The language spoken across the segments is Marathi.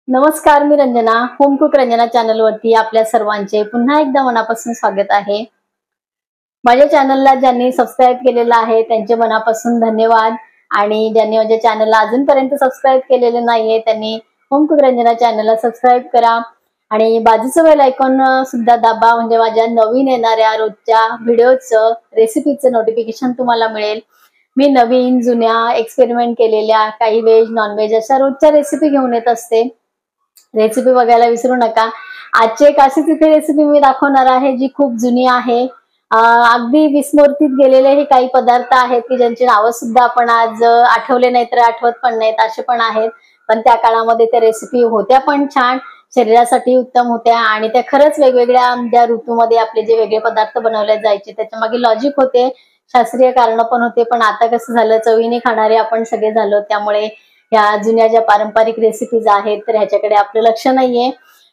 नमस्कार, मी Ranjana. Home cook Ranjana channel वरती आपल्या सर्वांचे पुन्हा एकदा मनापासून स्वागत आहे. माझ्या चॅनलला ज्यांनी सबस्क्राइब केलेलं आहे त्यांचे मनापासून धन्यवाद आणि ज्यांनी माझ्या चॅनलला अजूनपर्यंत सबस्क्राइब केलेले नाहीये त्यांनी होम कुक रंजना चॅनलला सबस्क्राइब करा आणि बाजूचं बेल आयकॉन सुद्धा दाबा, म्हणजे माझ्या नवीन येणाऱ्या रोजच्या व्हिडिओचं रेसिपीचं नोटिफिकेशन तुम्हाला मिळेल. मी नवीन जुन्या एक्सपेरिमेंट केलेल्या काही व्हेज नॉनव्हेज अशा रोजच्या रेसिपी घेऊन येत असते. रेसिपी बघायला विसरू नका. आजची एक अशीच इथे रेसिपी मी दाखवणार आहे जी खूप जुनी आहे. अगदी विस्मृतीत गेलेले हे काही पदार्थ आहेत की ज्यांची नावं सुद्धा आपण आज आठवले नाही तर आठवत पण नाहीत असे पण आहेत. पण त्या काळामध्ये त्या रेसिपी होत्या पण छान, शरीरासाठी उत्तम होत्या आणि त्या खरंच वेगवेगळ्या ज्या ऋतूमध्ये आपले जे वेगळे पदार्थ बनवले जायचे त्याच्या मागे लॉजिक होते, शास्त्रीय कारण पण होते. पण आता कसं झालं, चवीने खाणारे आपण सगळे झालो, त्यामुळे ह्या जुन्या ज्या पारंपरिक रेसिपीज आहेत तर ह्याच्याकडे आपलं लक्ष नाहीये.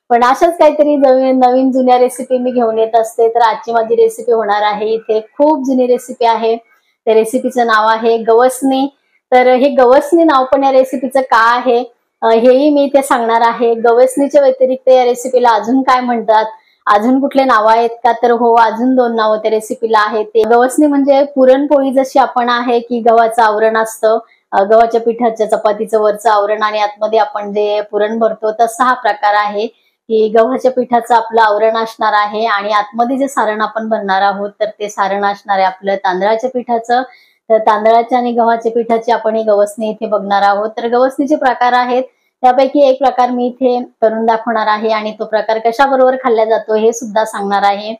पण अशाच काहीतरी नवीन जुन्या रेसिपी मी घेऊन येत असते. तर आजची माझी रेसिपी होणार आहे इथे खूप जुनी रेसिपी आहे. त्या रेसिपीचं नाव आहे गवसणी. तर हे गवसणी नाव पण या रेसिपीचं का आहे हेही मी इथे सांगणार आहे. गवसणीच्या व्यतिरिक्त या रेसिपीला अजून काय म्हणतात, अजून कुठले नाव आहेत का, तर हो, अजून 2 नावं त्या रेसिपीला आहेत. ते गवसणी म्हणजे पुरणपोळी जशी आपण आहे की गव्हाचं आवरण असतं, गव्हाच्या पिठाच्या चपातीचं वरचं आवरण आणि आतमध्ये आपण जे पुरण भरतो तसा हा प्रकार आहे की गव्हाच्या पिठाचं आपलं आवरण असणार आहे आणि आतमध्ये जे सारण आपण भरणार आहोत तर ते सारण असणार आहे आपलं तांदळाच्या पिठाचं. तर तांदळाच्या आणि गव्हाच्या पिठाची आपण ही गवसणी इथे बघणार आहोत. तर गवसणीचे प्रकार आहेत, त्यापैकी एक प्रकार मी इथे करून दाखवणार आहे आणि तो प्रकार कशा बरोबर खाल्ला जातो हे सुद्धा सांगणार आहे.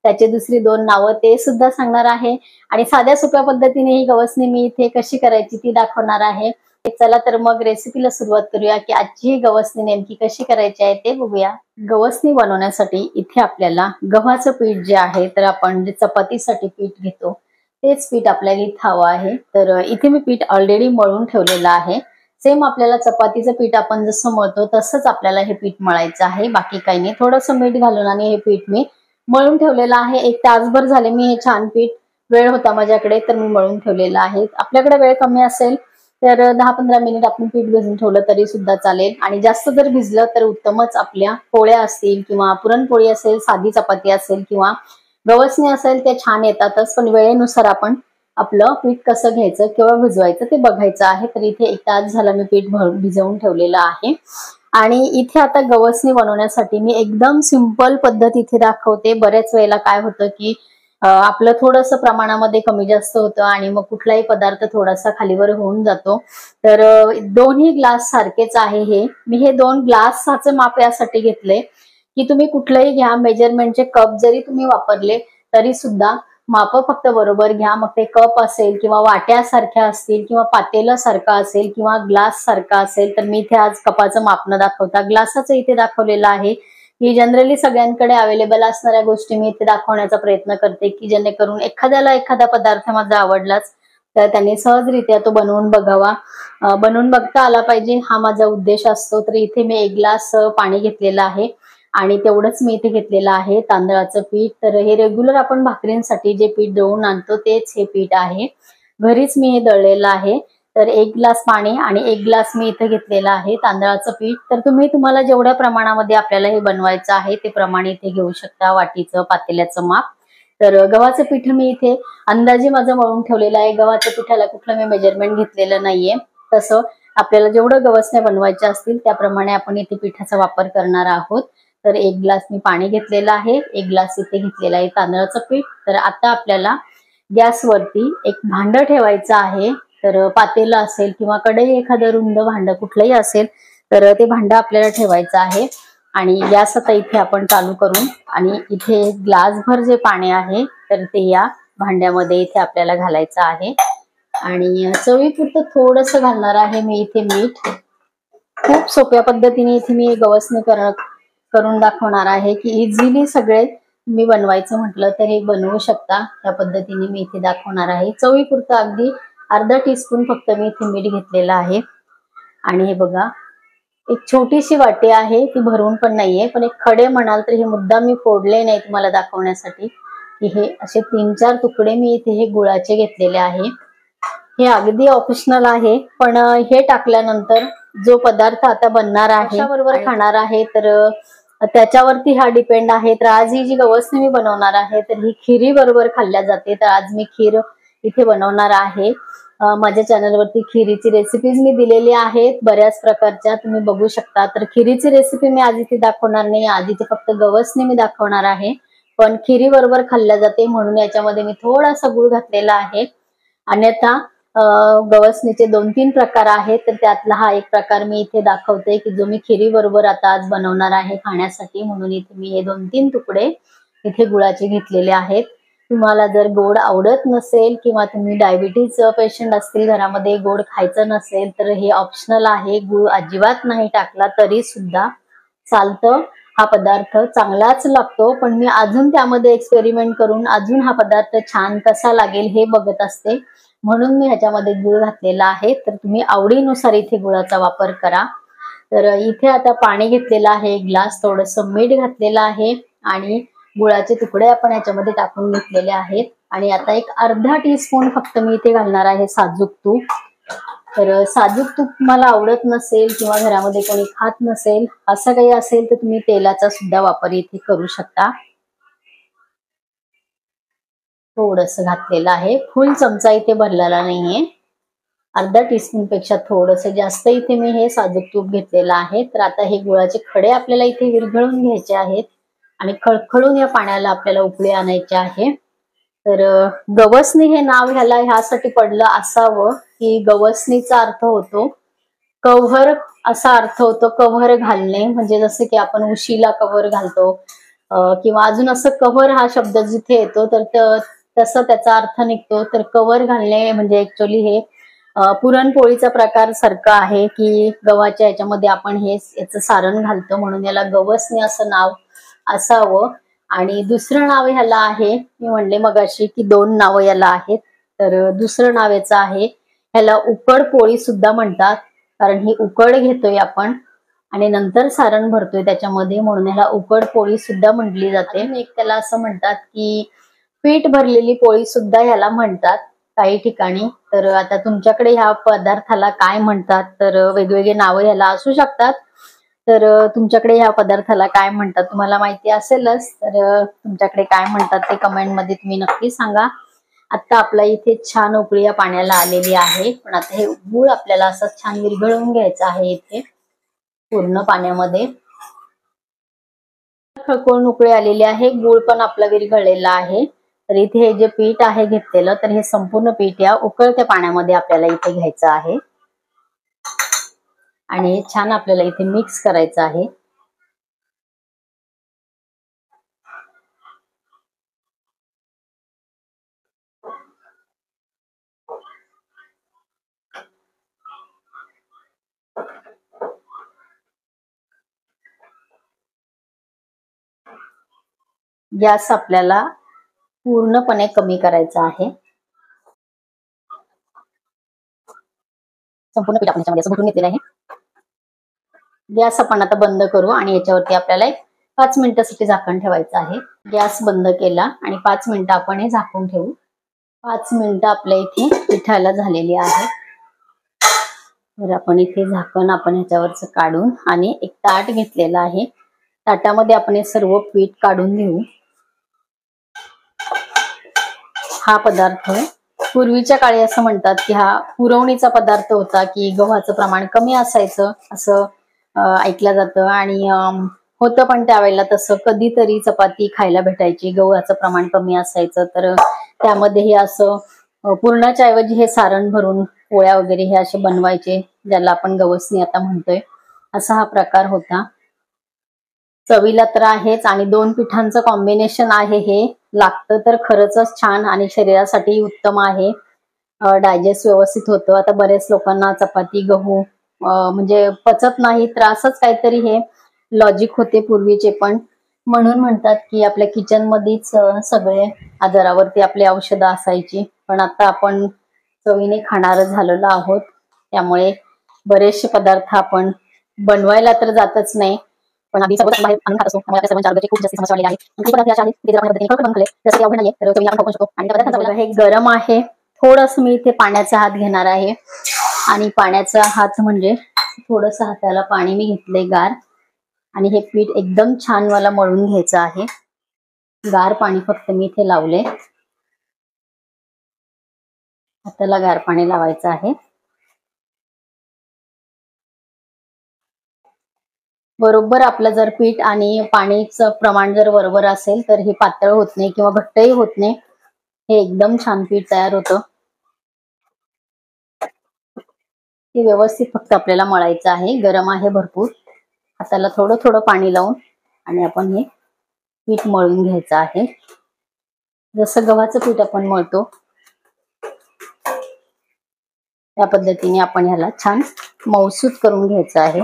त्याचे दुसरी 2 नावं ते सुद्धा सांगणार आहे आणि साध्या सोप्या पद्धतीने ही गवसणी मी इथे कशी करायची ती दाखवणार आहे. चला तर मग रेसिपीला सुरुवात करूया की आजची ही गवसणी नेमकी कशी करायची आहे ते बघूया. गवसणी बनवण्यासाठी इथे आपल्याला गव्हाचं पीठ जे आहे, तर आपण जे चपातीसाठी पीठ घेतो तेच पीठ आपल्याला इथे हवं आहे. तर इथे मी पीठ ऑलरेडी मळून ठेवलेलं आहे. सेम आपल्याला चपातीचं पीठ आपण जसं मळतो तसंच आपल्याला हे पीठ मळायचं आहे, बाकी काही नाही. थोडंसं मीठ घालून आणि हे पीठ मी मळून ठेवलेलं आहे. 1 तासभर झाले मी हे छान पीठ, वेळ होता माझ्याकडे तर मी मळून ठेवलेलं आहे. आपल्याकडे वेळ कमी असेल तर 10-15 मिनिट आपण पीठ भिजून ठेवलं तरी सुद्धा चालेल आणि जास्त जर भिजलं तर उत्तमच. आपल्या पोळ्या असतील किंवा पुरणपोळी असेल, साधी चपाती असेल किंवा गवसणी असेल ते छान येतातच. पण वेळेनुसार आपण आपलं पीठ कसं घ्यायचं किंवा भिजवायचं ते बघायचं आहे. तर इथे 1 तास झाला मी पीठ भिजवून ठेवलेलं आहे आणि इथे आता गवसणी बनवण्यासाठी मी एकदम सिंपल पद्धत इथे दाखवते. बऱ्याच वेळेला काय होतं की आपलं थोडंसं प्रमाणामध्ये कमी जास्त होतं आणि मग कुठलाही पदार्थ थोडासा खालीवर होऊन जातो. तर दोन्ही ग्लास सारखेच आहे. मी हे 2 ग्लासाचं माप यासाठी घेतले की तुम्ही कुठलंही घ्या, मेजरमेंटचे कप जरी तुम्ही वापरले तरी सुद्धा माप फक्त बरोबर घ्या. मग ते कप असेल किंवा वाट्या सारख्या असतील किंवा पातेलं सारखा असेल किंवा ग्लास सारखा असेल. तर मी इथे आज कपाचं माप न दाखवता ग्लासाचं इथे दाखवलेलं आहे की जनरली सगळ्यांकडे अवेलेबल असणाऱ्या गोष्टी मी इथे दाखवण्याचा प्रयत्न करते की जेणेकरून एखाद्याला एखादा पदार्थ माझा आवडलाच तर त्यांनी सहजरित्या तो बनवून बघावा, बनवून बघता आला पाहिजे, हा माझा उद्देश असतो. तर इथे मी 1 ग्लास पाणी घेतलेलं आहे आणि तेवढंच मी इथे घेतलेलं आहे तांदळाचं पीठ. तर हे रेग्युलर आपण भाकरींसाठी जे पीठ दळून आणतो तेच हे पीठ आहे. घरीच मी हे दळलेलं आहे. तर 1 ग्लास पाणी आणि 1 ग्लास मी इथे घेतलेलं आहे तांदळाचं पीठ. तर तुम्हाला जेवढ्या प्रमाणामध्ये आपल्याला हे बनवायचं आहे ते प्रमाण इथे घेऊ शकता, वाटीचं पातेल्याचं माप. तर गव्हाचं पीठ मी इथे अंदाजे माझं मळून ठेवलेलं आहे. गव्हाच्या पिठाला कुठलं मी मेजरमेंट घेतलेलं नाहीये. तसं आपल्याला जेवढं गवसण्या बनवायच्या असतील त्याप्रमाणे आपण इथे पिठाचा वापर करणार आहोत. तर 1 ग्लास मी पाणी घेतलेलं आहे, 1 ग्लास इथे घेतलेलं आहे तांदळाचं पीठ. तर आता आपल्याला गॅसवरती एक भांडं ठेवायचं आहे. तर पातेलं असेल किंवा कढई, एखादं रुंद भांडं कुठलंही असेल तर ते भांडं आपल्याला ठेवायचं आहे आणि गॅस आता इथे आपण चालू करून आणि इथे ग्लासभर जे पाणी आहे तर ते या भांड्यामध्ये इथे आपल्याला घालायचं आहे आणि चवीपुरतं थोडंसं घालणार आहे मी इथे मीठ. खूप सोप्या पद्धतीने इथे मी गवसणी करून दाखवणार आहे की इझिली सगळे मी बनवायचं म्हटलं तर हे बनवू शकता. त्या पद्धतीने मी इथे दाखवणार आहे. चवीपुरतं अगदी अर्धा टीस्पून फक्त मी इथे मीठ घेतलेलं आहे आणि हे बघा, एक छोटीशी वाटी आहे, ती भरून पण नाहीये, पण एक खडे म्हणाल तर हे मुद्दाम मी फोडले नाही तुम्हाला दाखवण्यासाठी की हे असे 3-4 तुकडे मी इथे हे गुळाचे घेतलेले आहे. हे अगदी ऑप्शनल आहे, पण हे टाकल्यानंतर जो पदार्थ आता बनणार आहे बरोबर खाणार आहे तर त्याच्यावरती हा डिपेंड आहे. तर आज ही जी गवसणी मी बनवणार आहे तर ही खिरी बरोबर खाल्ल्या जाते. तर आज मी खीर इथे बनवणार आहे. माझ्या चॅनलवरती खिरीची रेसिपीज मी दिलेली आहेत बऱ्याच प्रकारच्या, तुम्ही बघू शकता. तर खिरीची रेसिपी मी आज इथे दाखवणार नाही, आज इथे फक्त गवसणी मी दाखवणार आहे. पण खिरी बरोबर खाल्ल्या जाते म्हणून याच्यामध्ये मी थोडासा गुळ घातलेला आहे. अन्यथा गवसणीचे 2-3 प्रकार आहेत तर त्यातला हा एक प्रकार मी इथे दाखवते की जो मी खिरी बरोबर आता आज बनवणार आहे खाण्यासाठी. म्हणून इथे मी हे 2-3 तुकडे इथे गुळाचे घेतलेले आहेत. तुम्हाला जर गोड आवडत नसेल किंवा तुम्ही डायबिटीज पेशंट असतील, घरामध्ये गोड खायचं नसेल तर हे ऑप्शनल आहे. गुळ अजिबात नाही टाकला तरी सुद्धा चालतं. हा पदार्थ चांगलाच लागतो, पण मी अजून त्यामध्ये एक्सपेरिमेंट करून अजून हा पदार्थ छान कसा लागेल हे बघत असते, म्हणून मी ह्याच्यामध्ये गुळ घातलेला आहे. तर तुम्ही आवडीनुसार इथे गुळाचा वापर करा. तर इथे आता पाणी घेतलेलं आहे 1 ग्लास, थोडंसं मीठ घातलेलं आहे आणि गुळाचे तुकडे आपण ह्याच्यामध्ये टाकून घेतलेले आहेत. आणि आता एक अर्धा टीस्पून फक्त मी इथे घालणार आहे साजूक तूप. तर साजूक तूप मला आवडत नसेल किंवा घरामध्ये कोणी खात नसेल असं काही असेल तर तुम्ही तेलाचा सुद्धा वापर इथे करू शकता. थोडंसं घातलेलं आहे, फुल चमचा इथे भरलेला नाहीये. अर्धा टीस्पून पेक्षा थोडंसं जास्त इथे मी हे साजूक तूप घेतलेलं आहे. तर आता हे गुळाचे खडे आपल्याला इथे विरघळून घ्यायचे आहेत आणि खळखळून या पाण्याला आपल्याला उकळी आणायचे आहे. तर गवसणी हे नाव ह्याला ह्यासाठी पडलं असावं की गवसणीचा अर्थ होतो कव्हर, असा अर्थ होतो कव्हर घालणे. म्हणजे जसं की आपण उशीला कव्हर घालतो किंवा अजून असं कव्हर हा शब्द जिथे येतो तर तसं त्याचा अर्थ निघतो. तर कव्हर घालणे म्हणजे ऍक्च्युअली हे पुरणपोळीचा प्रकार सारखं आहे की गव्हाच्या याच्यामध्ये आपण हे याचं सारण घालतो, म्हणून याला गवसणी असं नाव असावं. आणि दुसरं नाव ह्याला आहे, मी म्हणले मगाशी की 2 नावं याला आहेत. तर दुसरं नाव याचं आहे, ह्याला उकड पोळी सुद्धा म्हणतात, कारण ही उकड घेतोय आपण आणि नंतर सारण भरतोय त्याच्यामध्ये, म्हणून ह्याला उकड पोळी सुद्धा म्हटली जाते. एक त्याला असं म्हणतात की पीठ भरलेली पोळी सुद्धा ह्याला म्हणतात काही ठिकाणी. तर आता तुमच्याकडे ह्या पदार्थाला काय म्हणतात, तर वेगवेगळे नावं ह्याला असू शकतात. तर तुमच्याकडे ह्या पदार्थाला काय म्हणतात तुम्हाला माहिती असेलच, तर तुमच्याकडे काय म्हणतात ते कमेंट मध्ये तुम्ही नक्की सांगा. आता आपला इथे छान उकळी या पाण्याला आलेली आहे, पण आता हे गुळ आपल्याला असं छान विरघळून घ्यायचं आहे इथे पूर्ण पाण्यामध्ये. खळखळून उकळी आलेली आहे, गुळ पण आपला विरघळलेला आहे. तर इथे हे जे पीठ आहे घेतलेलं, तर हे संपूर्ण पीठ या उकळत्या पाण्यामध्ये आपल्याला इथे घ्यायचं आहे आणि हे छान आपल्याला इथे मिक्स करायचं आहे. गॅस आपल्याला पूर्णपणे कमी करायचा आहे. संपूर्ण पीठ आपण याच्यामध्ये असं घुटून घेतलेलं आहे. गॅस आपण आता बंद करू आणि याच्यावरती आपल्याला 5 मिनिटासाठी झाकण ठेवायचं आहे. गॅस बंद केला आणि 5 मिनिटं आपण हे झाकून ठेवू. 5 मिनिटं आपल्या इथे पिठाला झालेली आहे. तर आपण इथे झाकण आपण ह्याच्यावरच काढून आणि एक ताट घेतलेला आहे, ताटामध्ये आपण हे सर्व पीठ काढून घेऊ. हा पदार्थ पूर्वीच्या काळी असं म्हणतात की हा पुरवणीचा पदार्थ होता, की गव्हाचं प्रमाण कमी असायचं असं ऐकलं जातं. आणि होतं पण त्यावेळेला तसं, कधीतरी चपाती खायला भेटायची, गव्हाचं प्रमाण कमी असायचं, तर त्यामध्ये हे असं पूर्णाच्या ऐवजी हे सारण भरून पोळ्या वगैरे हे असे बनवायचे, ज्याला आपण गवसणी आता म्हणतोय. असा हा प्रकार होता. चवीला तर आहेच आणि 2 पिठांचं कॉम्बिनेशन आहे, हे लागतं तर खरंच छान आणि शरीरासाठी उत्तम आहे. डायजेस्ट व्यवस्थित होतं. आता बरेच लोकांना चपाती गहू म्हणजे पचत नाही, त्रासच काहीतरी हे लॉजिक होते पूर्वीचे पण, म्हणून म्हणतात की आपल्या किचन मध्येच सगळे आजारावरती आपली औषधं असायची. पण आता आपण चवीने खाणारं झालेलो आहोत, त्यामुळे बरेचसे पदार्थ आपण बनवायला तर जातच नाही, पण आधी सर्व बाहेर आणून खात असतो. त्यामुळे आपल्या सर्वांच्या आरोग्याची खूप जास्त समस्या आलेली आहे. आणि पदार्थ असे आहेत ते जर आपण पद्धतीने खळखळ बनवले जसं की अवघड नाहीये, तर चवीने आपण खाऊ शकतो. आणि पदार्थांचा हे गरम आहे, थोडंसं मी इथे पाण्याचा हात घेणार आहे आणि पाण्याचा हात म्हणजे थोडस हाताला पाणी मी घेतलंय गार, आणि हे पीठ एकदम छान मला मळून घ्यायचं आहे. गार पाणी फक्त मी इथे लावले, हाताला गार पाणी लावायचं आहे. बरोबर आपलं जर पीठ आणि पाणीचं प्रमाण जर बरोबर असेल तर हे पातळ होत नाही किंवा घट्टही होत नाही. हे एकदम छान पीठ तयार होतं. हे व्यवस्थित फक्त आपल्याला मळायचं आहे. गरम आहे भरपूर. हाताला थोडं थोडं पाणी लावून आणि आपण हे पीठ मळून घ्यायचं आहे. जसं गव्हाचं पीठ आपण मळतो त्या पद्धतीने आपण ह्याला छान मऊसूत करून घ्यायचं आहे.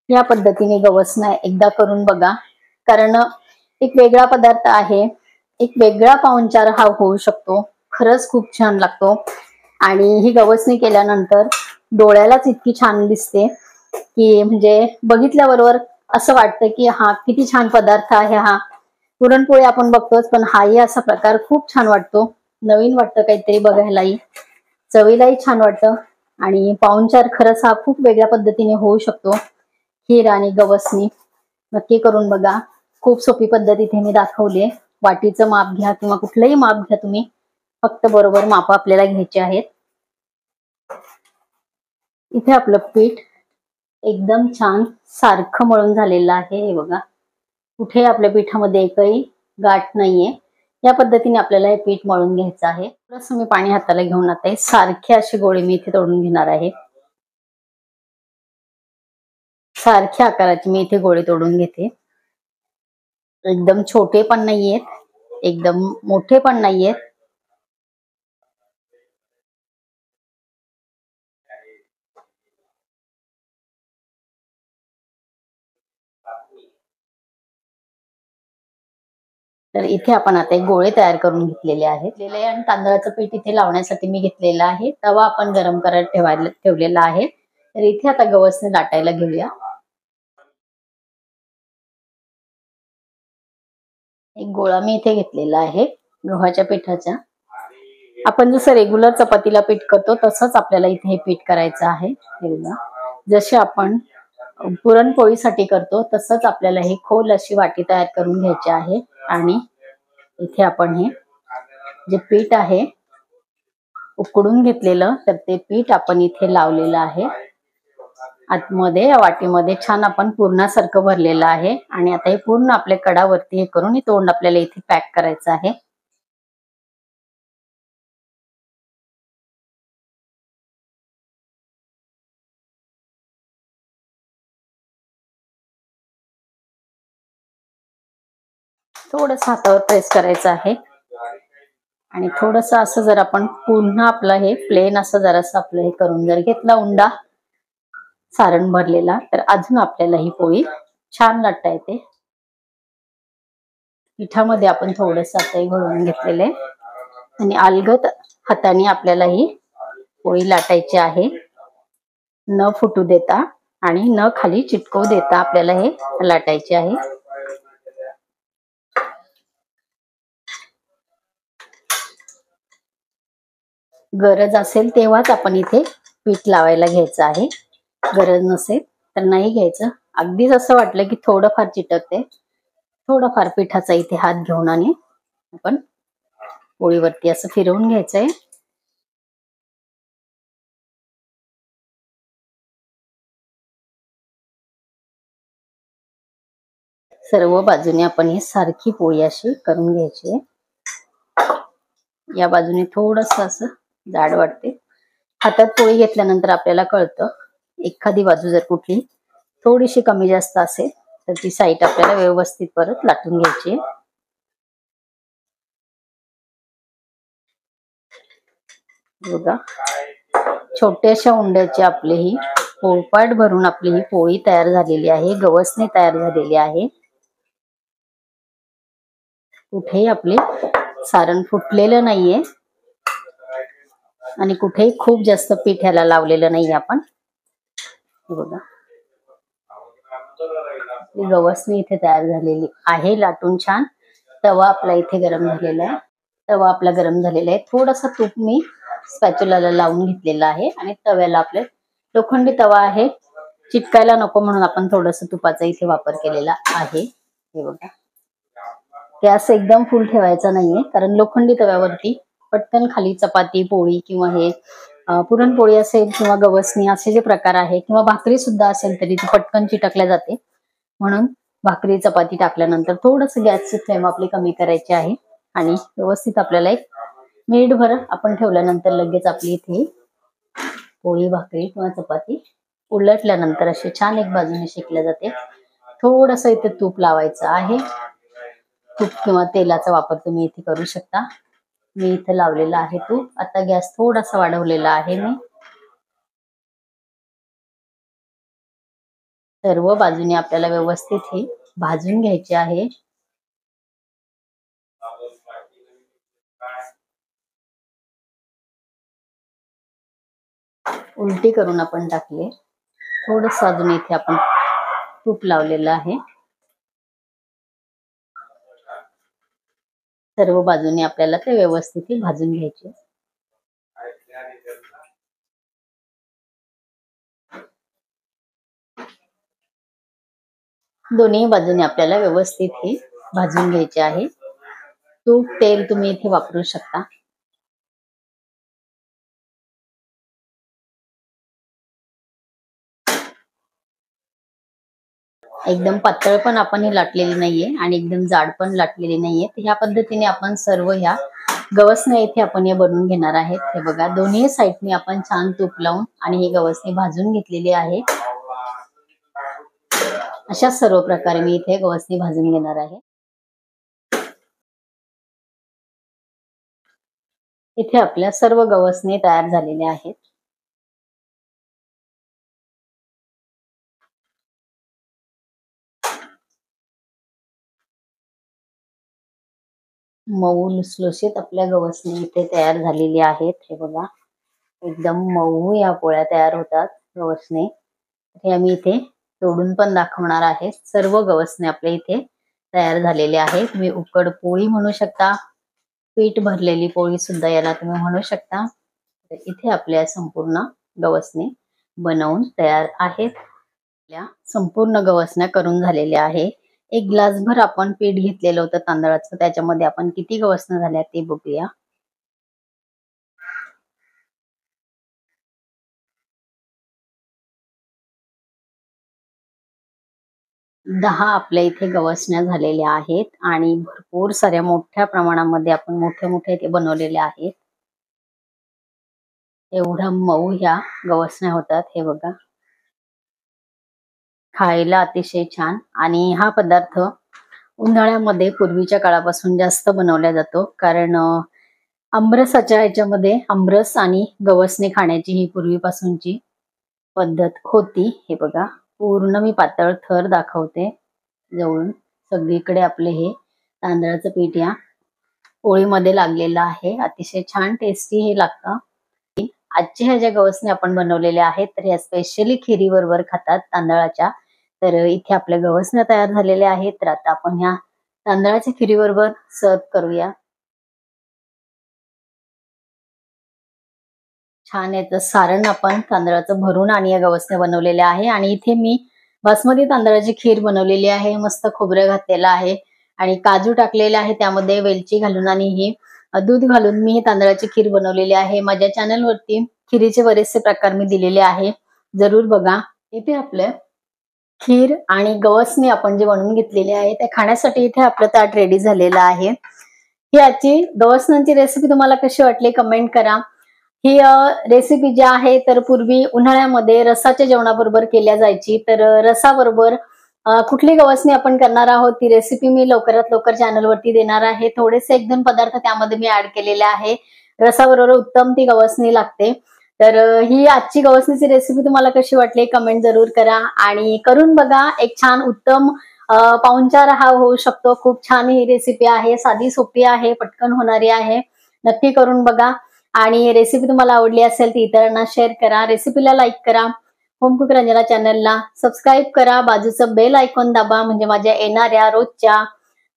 या पद्धतीने गवसणं एकदा करून बघा, कारण एक वेगळा पदार्थ आहे, एक वेगळा पाहुणचार हा होऊ शकतो. खरंच खूप छान लागतो. आणि ही गवसणी केल्यानंतर डोळ्यालाच इतकी छान दिसते की म्हणजे बघितल्याबरोबर असं वाटतं की हा किती छान पदार्थ आहे. हा पुरणपोळी आपण बघतोच, पण हाही असा प्रकार खूप छान वाटतो. नवीन वाटतं काहीतरी बघायलाही, चवीलाही छान वाटतं. आणि पाहुणचार खरंच हा खूप वेगळ्या पद्धतीने होऊ शकतो. खीर आणि गवसणी नक्की करून बघा. खूप सोपी पद्धत इथे मी दाखवली आहे. वाटीचं माप घ्या किंवा कुठलंही माप घ्या तुम्ही, फक्त बरोबर माप आपल्याला घ्यायचे आहेत. इथे आपलं पीठ एकदम छान सारखं मळून झालेलं आहे. हे बघा, कुठे आपल्या पिठामध्ये एकही गाठ नाहीये. या पद्धतीने आपल्याला हे पीठ मळून घ्यायचं आहे. थोडंसं मी पाणी हाताला घेऊन आता सारखे असे गोळे मी इथे तोडून घेणार आहे. सारख्या आकाराचे मी इथे गोळे तोडून घेते. एकदम छोटे पण नाहीयेत, एकदम मोठे पण नाहीयेत. तर इथे आपण आता एक गोळे तयार करून घेतलेले आहेत. आणि तांदळाचं पीठ इथे लावण्यासाठी मी घेतलेलं आहे. तवा आपण गरम करायला ठेवलेला आहे. तर इथे आता गवसने लाटायला घेऊया. एक गोळा मी इथे घेतलेला आहे गव्हाच्या पिठाचा. आपण जसं रेग्युलर चपातीला पीठ करतो तसंच आपल्याला इथे हे पीठ करायचं आहे. जसे आपण पुरणपोळीसाठी करतो तसंच आपल्याला हे खोल अशी वाटी तयार करून घ्यायची आहे. आणि इथे आपण हे जे पीठ आहे उकडून घेतलेलं, तर ते पीठ आपण इथे लावलेलं आहे. आतमध्ये या वाटीमध्ये छान आपण पूर्णासारखं भरलेलं आहे. आणि आता हे पूर्ण आपल्या कडावरती हे करून हे तोंड आपल्याला इथे पॅक करायचं आहे. थोडस हातावर प्रेस करायचं आहे. आणि थोडस असं जर आपण पुन्हा आपलं हे प्लेन असं जरासं आपलं हे करून जर घेतला उंडा सारण भरलेला, तर अजून आपल्याला ही पोळी छान लाटता येते. पिठामध्ये आपण थोडस आता घडवून घेतलेले आणि अलगद हाताने आपल्याला ही पोळी लाटायची आहे. न फुटू देता आणि न खाली चिटकवू देता आपल्याला हे लाटायचे आहे. गरज असेल तेव्हाच आपण इथे पीठ लावायला घ्यायचं आहे. गरज नसेल तर नाही घ्यायचं. अगदीच असं वाटलं की थोडंफार चिटकते, थोडंफार पिठाचा इथे हात घेऊन आणि आपण पोळीवरती असं फिरवून घ्यायचंय. सर्व बाजूने आपण ही सारखी पोळी अशी करून घ्यायची आहे. या बाजूने थोडस असं जाड वाटते. हातात पोळी घेतल्यानंतर आपल्याला कळतं एखादी बाजू जर कुठली थोडीशी कमी जास्त असेल तर ती साईड आपल्याला व्यवस्थित परत लाटून घ्यायची. बघा, छोट्याशा उंड्याची आपली ही पोळपाट भरून आपली ही पोळी तयार झालेली आहे. गवसणी तयार झालेली आहे. कुठेही आपले सारण फुटलेलं नाहीये आणि कुठेही खूप जास्त पीठ ह्याला लावलेलं नाही आपण. बघा, गवसणी इथे तयार झालेली आहे लाटून छान. तवा आपला इथे गरम झालेला आहे. तवा आपला गरम झालेला आहे. थोडंसं तूप मी स्पॅच्युलाला लावून घेतलेला आहे आणि तव्याला आपले लोखंडी तवा आहे, चिटकायला नको म्हणून आपण थोडस तुपाचा इथे वापर केलेला आहे। हे बघा, गॅस एकदम फुल ठेवायचा नाहीये, कारण लोखंडी तव्यावरती पटकन खाली चपाती पोळी किंवा हे पुरणपोळी असेल किंवा गवसणी असे जे प्रकार आहे किंवा भाकरी सुद्धा असेल तरी ती पटकन चिटकल्या जाते। म्हणून भाकरी चपाती टाकल्यानंतर थोडस गॅसची फ्लेम आपली कमी करायची आहे आणि व्यवस्थित आपल्याला 1 मिनिटभर आपण ठेवल्यानंतर लगेच आपली इथे पोळी भाकरी किंवा चपाती उलटल्यानंतर अशी छान एक बाजूने शेकल्या जाते। थोडस इथे तूप लावायचं आहे, तूप किंवा तेलाचा वापर तुम्ही इथे करू शकता। मी इथे लावलेला आहे तूप। आता गॅस थोडासा वाढवलेला आहे मी। सर्व बाजूने आपल्याला व्यवस्थित हे भाजून घ्यायचे आहे। उलटी करून आपण टाकले, थोडंसं अजून इथे आपण तूप लावलेलं आहे। सर्व बाजूने आपल्याला ते व्यवस्थित भाजून घ्यायचे। दोन्ही बाजूने आपल्याला व्यवस्थित हे भाजून घ्यायचे आहे। तूप तेल तुम्ही इथे वापरू शकता। एकदम पातळ पण आपण ही लाटलेली नाहीये आणि एकदम जाड पण लाटलेली नाहीये। ह्या पद्धतीने आपण सर्व ह्या गवसण्या इथे आपण हे बनवून घेणार आहेत। हे बघा, दोन्ही साइडनी आपण छान तूप लावून आणि ही गवसणी भाजून घेतलेली आहे। अशा सर्व प्रकारे मी इथे गवसणी भाजून घेणार आहे। इथे आपल्या सर्व गवसणी तयार झालेल्या आहेत। मऊ लुसलुशीत आपल्या गवसणी इथे तयार झालेली आहेत। हे बघा, एकदम मऊ या पोळ्या तयार होतात गवसणी। हे आम्ही इथे तोडून पण दाखवणार आहे। सर्व गवसणी आपल्या इथे तयार झालेले आहेत। तुम्ही उकड पोळी म्हणू शकता, पीठ भरलेली पोळी सुद्धा याला तुम्ही म्हणू शकता। इथे आपल्या संपूर्ण गवसणी बनवून तयार आहेत। आपल्या संपूर्ण गवसण्या करून झालेल्या आहे। 1 ग्लासभर आपण पीठ घेतलेलं होतं तांदळाचं, त्याच्यामध्ये आपण किती गवसण्या झाल्या ते बघूया। 10 आपल्या इथे गवसण्या झालेल्या आहेत आणि भरपूर साऱ्या मोठ्या प्रमाणामध्ये आपण मोठे ते बनवलेले आहेत। एवढा मऊ ह्या गवसण्या होतात। हे बघा, खायला अतिशय छान। आणि हा पदार्थ उन्हाळ्यामध्ये पूर्वीच्या काळापासून जास्त बनवला जातो, कारण आमरसाच्या ह्याच्यामध्ये आमरस आणि गवसणी खाण्याची ही पूर्वीपासूनची पद्धत होती। हे बघा, पूर्ण मी पातळ थर दाखवते जवळून। सगळीकडे आपले हे तांदळाचं पीठ या पोळीमध्ये लागलेलं आहे। अतिशय छान टेस्टी हे लागतं। आजच्या ह्या ज्या गवसण्या आपण बनवलेल्या आहेत तर ह्या स्पेशली खिरी बरोबर खातात तांदळाच्या। तर इथे आपल्या गवसण्या तयार झालेल्या आहेत। तर आता आपण ह्या तांदळाच्या खिरी बरोबर सर्व करूया। छान याचं सारण आपण तांदळाचं भरून आणि या गवसण्या बनवलेल्या आहे। आणि इथे मी बासमती तांदळाची खीर बनवलेली आहे। मस्त खोबरं घातलेलं आहे आणि काजू टाकलेले आहे, त्यामध्ये वेलची घालून आणि ही दूध घालून मी ही तांदळाची खीर बनवलेली आहे। माझ्या चॅनल वरती खिरीचे बरेचसे प्रकार मी दिलेले आहे, जरूर बघा। इथे आपले खीर आणि गवसणी आपण जे बनवून घेतलेले आहे ते खाण्यासाठी इथे आपलं ताट रेडी झालेलं आहे। ही आजची गवसण्यांची रेसिपी तुम्हाला कशी वाटली कमेंट करा। ही रेसिपी जी आहे तर पूर्वी उन्हाळ्यामध्ये रसाच्या जेवणाबरोबर केल्या जायची। तर रसाबरोबर कुठली गवसणी आपण करणार आहोत ती रेसिपी मी लवकरात लवकर चॅनल वरती देणार आहे। थोडेसे 1-2 पदार्थ त्यामध्ये मी ऍड केलेले आहे। रसाबरोबर उत्तम ती गवसणी लागते। तर ही आजची गवसणीची रेसिपी तुम्हाला कशी वाटली कमेंट जरूर करा आणि करून बघा। एक छान उत्तम पाहुणचार हा होऊ शकतो। खूप छान ही रेसिपी आहे, साधी सोपी आहे, पटकन होणारी आहे। नक्की करून बघा आणि रेसिपी तुम्हाला आवडली असेल तर इतरांना शेअर करा, रेसिपीला लाईक करा, होम कुक रंजना चॅनलला सबस्क्राईब करा, बाजूचं बेल आयकॉन दाबा म्हणजे माझ्या येणाऱ्या रोजच्या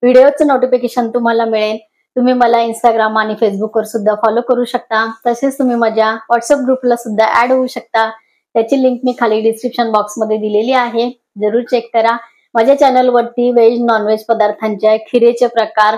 व्हिडिओचं नोटिफिकेशन तुम्हाला मिळेल। तुम्ही मला इंस्टाग्राम आणि फेसबुकवर सुद्धा फॉलो करू शकता. तसेच तुम्ही माझ्या व्हॉट्सअप ग्रुपला सुद्धा ऍड होऊ शकता. त्याची लिंक मी खाली डिस्क्रिप्शन बॉक्समध्ये दिलेली आहे, जरूर चेक करा. माझ्या चॅनलवरती व्हेज नॉनव्हेज पदार्थांचे खिरेचे प्रकार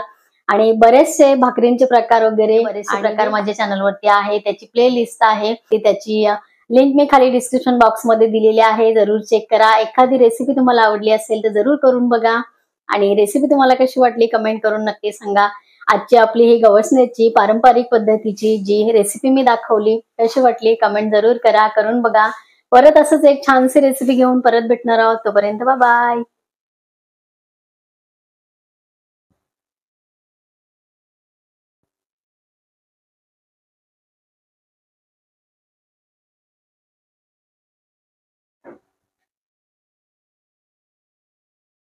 आणि बरेचसे भाकरींचे प्रकार वगैरे बरेचसे प्रकार माझ्या चॅनलवरती आहे. त्याची प्ले लिस्ट आहे, त्याची लिंक मी खाली डिस्क्रिप्शन बॉक्समध्ये दिलेली आहे, जरूर चेक करा. एखादी रेसिपी तुम्हाला आवडली असेल तर जरूर करून बघा आणि रेसिपी तुम्हाला कशी वाटली कमेंट करून नक्की सांगा. आजची आपली ही गवसण्याची पारंपरिक पद्धतीची जी रेसिपी मी दाखवली कशी वाटली कमेंट जरूर करा, करून बघा. परत असंच एक छानशी रेसिपी घेऊन परत भेटणार आहोत. तोपर्यंत बाय बाय.